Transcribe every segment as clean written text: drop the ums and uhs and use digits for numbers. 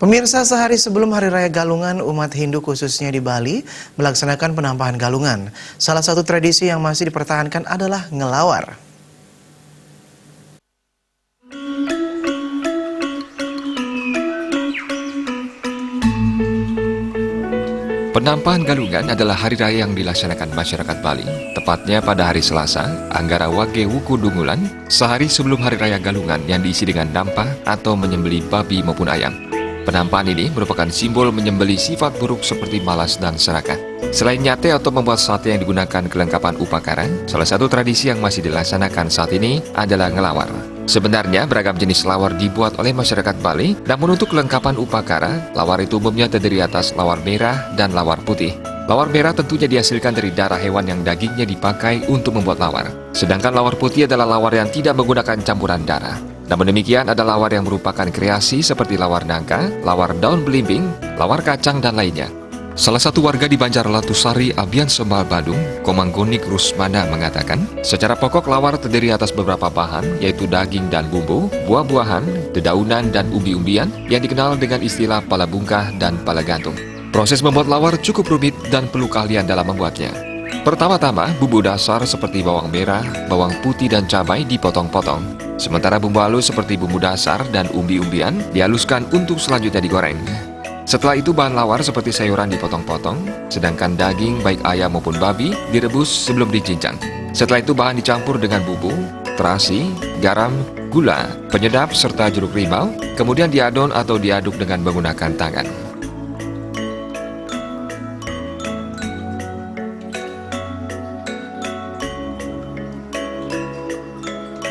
Pemirsa, sehari sebelum Hari Raya Galungan, umat Hindu khususnya di Bali melaksanakan penampahan galungan. Salah satu tradisi yang masih dipertahankan adalah ngelawar. Penampahan galungan adalah hari raya yang dilaksanakan masyarakat Bali, tepatnya pada hari Selasa, Anggara Wage Wuku Dungulan, sehari sebelum Hari Raya Galungan yang diisi dengan nampah atau menyembelih babi maupun ayam. Penampahan ini merupakan simbol menyembelih sifat buruk seperti malas dan serakah. Selain nyate atau membuat sate yang digunakan kelengkapan upakara, salah satu tradisi yang masih dilaksanakan saat ini adalah ngelawar. Sebenarnya beragam jenis lawar dibuat oleh masyarakat Bali, namun untuk kelengkapan upakara, lawar itu umumnya terdiri atas lawar merah dan lawar putih. Lawar merah tentunya dihasilkan dari darah hewan yang dagingnya dipakai untuk membuat lawar. Sedangkan lawar putih adalah lawar yang tidak menggunakan campuran darah. Namun demikian ada lawar yang merupakan kreasi seperti lawar nangka, lawar daun belimbing, lawar kacang, dan lainnya. Salah satu warga di Banjarlatusari, Abian Sembal Badung, Komanggonik Rusmana mengatakan, secara pokok lawar terdiri atas beberapa bahan, yaitu daging dan bumbu, buah-buahan, dedaunan, dan umbi-umbian yang dikenal dengan istilah pala bungkah dan pala gantung. Proses membuat lawar cukup rumit dan perlu keahlian dalam membuatnya. Pertama-tama, bumbu dasar seperti bawang merah, bawang putih, dan cabai dipotong-potong. Sementara bumbu halus seperti bumbu dasar dan umbi-umbian dihaluskan untuk selanjutnya digoreng. Setelah itu bahan lawar seperti sayuran dipotong-potong, sedangkan daging baik ayam maupun babi direbus sebelum dicincang. Setelah itu bahan dicampur dengan bumbu, terasi, garam, gula, penyedap, serta jeruk limau, kemudian diadon atau diaduk dengan menggunakan tangan.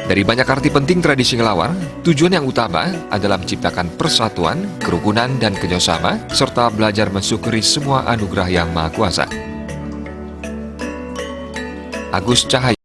Dari banyak arti penting tradisi ngelawar, tujuan yang utama adalah menciptakan persatuan, kerukunan, dan kerjasama, serta belajar mensyukuri semua anugerah Yang Maha Kuasa. Agus Cahaya